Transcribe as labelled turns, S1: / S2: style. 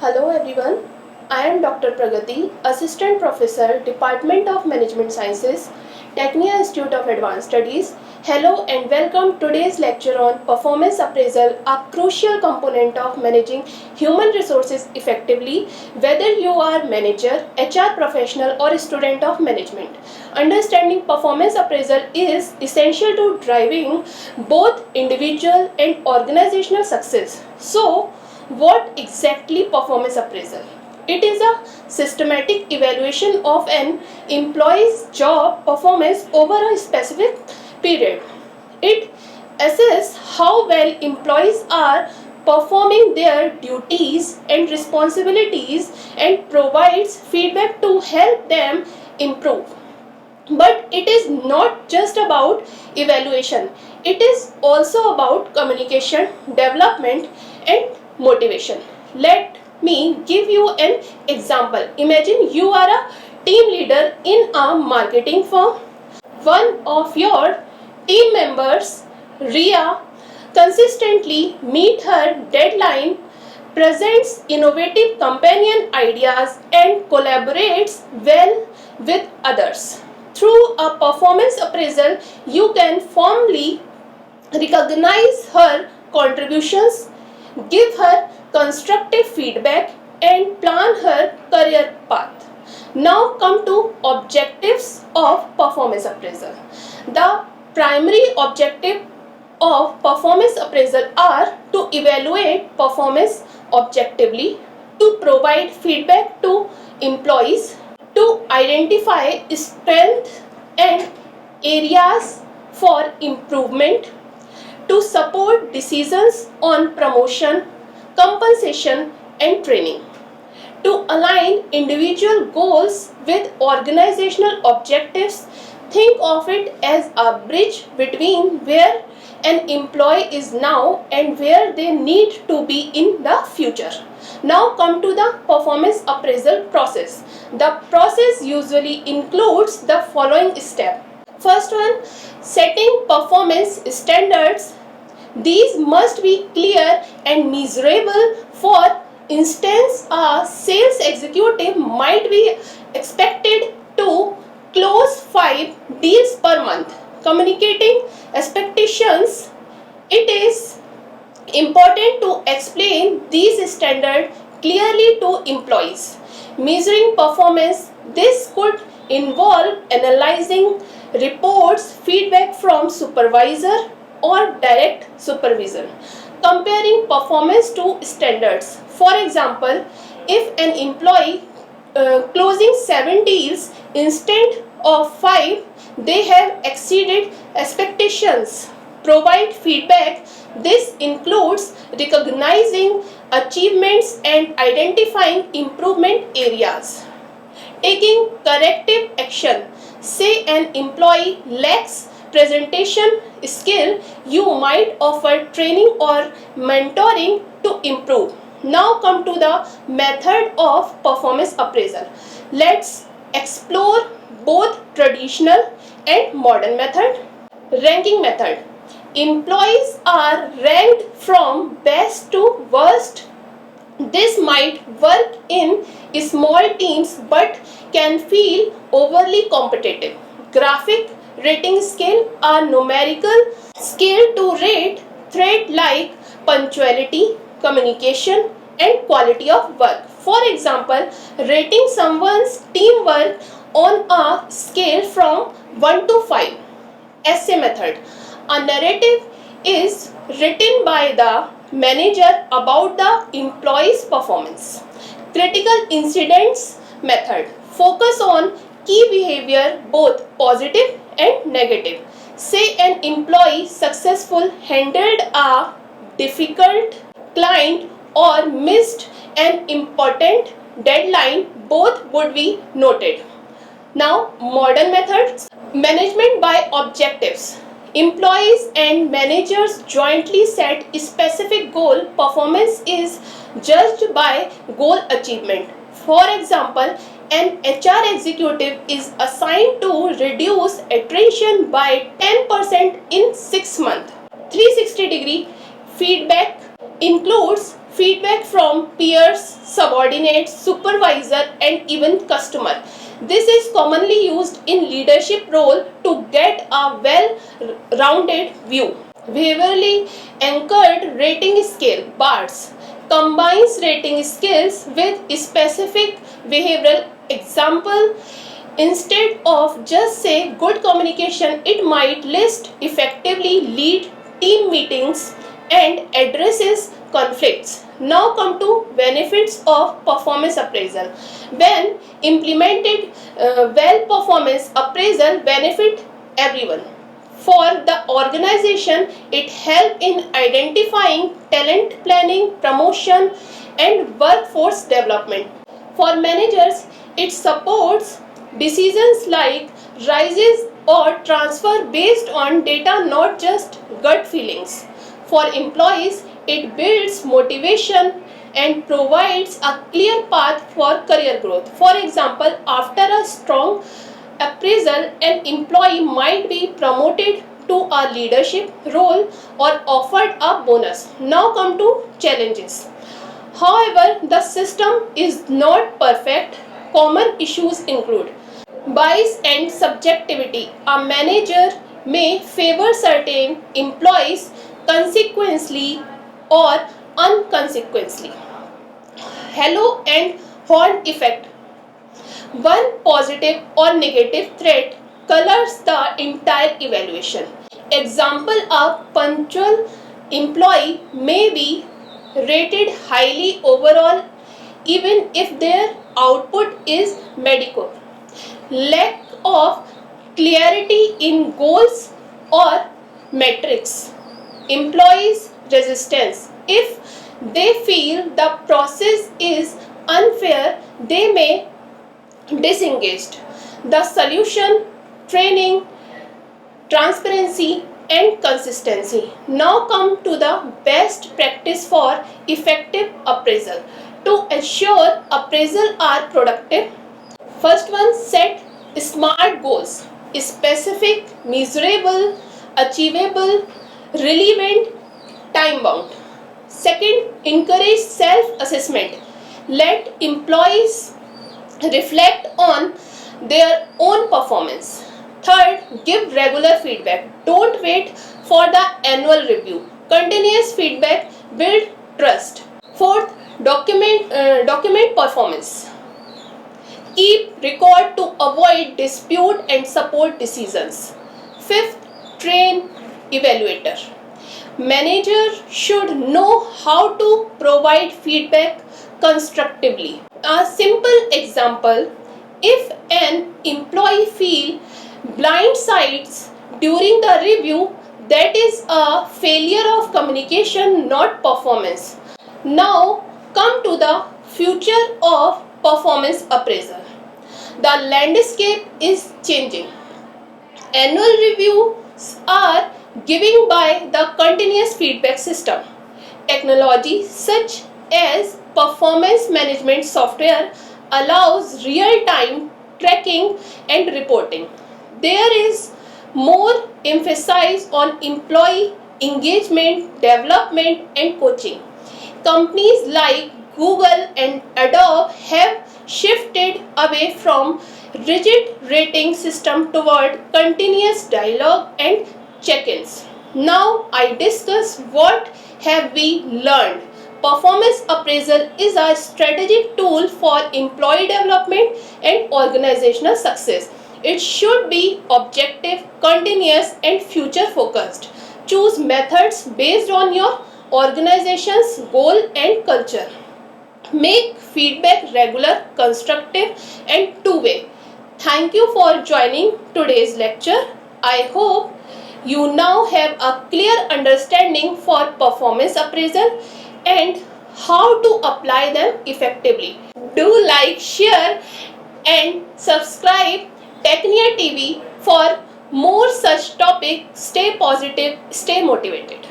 S1: Hello everyone, I am Dr. Pragati, Assistant Professor, Department of Management Sciences, Technia Institute of Advanced Studies. Hello and welcome to today's lecture on performance appraisal, a crucial component of managing human resources effectively, whether you are manager, HR professional or student of management. Understanding performance appraisal is essential to driving both individual and organizational success. So, what exactly performance appraisal? It is a systematic evaluation of an employee's job performance over a specific period. It assesses how well employees are performing their duties and responsibilities and provides feedback to help them improve. But it is not just about evaluation, it is also about communication, development, and motivation. Let me give you an example. Imagine you are a team leader in a marketing firm. One of your team members, Ria, consistently meet her deadline, presents innovative companion ideas, and collaborates well with others. Through a performance appraisal, you can firmly recognize her contributions, give her constructive feedback, and plan her career path. Now come to objectives of performance appraisal. The primary objective of performance appraisal are to evaluate performance objectively, to provide feedback to employees, to identify strengths and areas for improvement, to support decisions on promotion, compensation, and training, to align individual goals with organizational objectives. Think of it as a bridge between where an employee is now and where they need to be in the future. Now come to the performance appraisal process. The process usually includes the following step. First one, setting performance standards. These must be clear and measurable. For instance, a sales executive might be expected to close 5 deals per month. Communicating expectations. It is important to explain these standards clearly to employees. Measuring performance. This could involve analyzing reports, feedback from supervisor or direct supervision. Comparing performance to standards. For example, if an employee closing 7 deals instead of 5, they have exceeded expectations. Provide feedback. This includes recognizing achievements and identifying improvement areas. Taking corrective action. Say an employee lacks presentation skill, you might offer training or mentoring to improve. Now come to the method of performance appraisal. Let's explore both traditional and modern method. Ranking method. Employees are ranked from best to worst. This might work in small teams but can feel overly competitive. Graphic rating scale, a numerical scale to rate traits like punctuality, communication, and quality of work. For example, rating someone's teamwork on a scale from 1 to 5. Essay method. A narrative is written by the manager about the employee's performance. Critical incidents method. Focus on key behavior, both positive and negative. Say an employee successful handled a difficult client or missed an important deadline, both would be noted. Now, modern methods. Management by objectives. Employees and managers jointly set specific goal. Performance is judged by goal achievement. For example, an HR executive is assigned to reduce attrition by 10% in 6 months. 360-degree feedback includes feedback from peers, subordinates, supervisor, and even customer. This is commonly used in leadership role to get a well-rounded view. Behaviorally anchored rating scale (BARS) combines rating skills with specific behavioral example. Instead of just say good communication, it might list effectively lead team meetings and addresses conflicts. Now come to benefits of performance appraisal. When implemented well, performance appraisal benefit everyone. For the organization, it helps in identifying talent planning, promotion, and workforce development. For managers, it supports decisions like rises or transfer based on data, not just gut feelings. For employees, it builds motivation and provides a clear path for career growth. For example, after a strong appraisal, an employee might be promoted to a leadership role or offered a bonus. Now come to challenges. However, the system is not perfect. Common issues include bias and subjectivity. A manager may favor certain employees consequently or unconsequently. Halo and horn effect. One positive or negative threat colors the entire evaluation. Example, a punctual employee may be rated highly overall even if their output is mediocre. Lack of clarity in goals or metrics. Employees' resistance. If they feel the process is unfair, they may disengaged. The solution: training, transparency, and consistency. Now come to the best practice for effective appraisal. To ensure appraisal are productive, first one, set smart goals: specific, measurable, achievable, relevant, time bound. Second, encourage self assessment. Let employees reflect on their own performance. Third, give regular feedback. Don't wait for the annual review. Continuous feedback build trust. Fourth, document performance. Keep record to avoid dispute and support decisions. Fifth, train evaluator. Manager should know how to provide feedback constructively. A simple example: if an employee feels blindsides during the review, that is a failure of communication, not performance. Now come to the future of performance appraisal. The landscape is changing. Annual reviews are given by the continuous feedback system. Technology such as performance management software allows real-time tracking and reporting. There is more emphasis on employee engagement, development, and coaching. Companies like Google and Adobe have shifted away from rigid rating system toward continuous dialogue and check-ins. Now I discuss what have we learned. Performance appraisal is a strategic tool for employee development and organizational success. It should be objective, continuous, and future focused. Choose methods based on your organization's goal and culture. Make feedback regular, constructive, and two-way. Thank you for joining today's lecture. I hope you now have a clear understanding for performance appraisal and how to apply them effectively. Do like, share, and subscribe Technia TV for more such topics. Stay positive, stay motivated.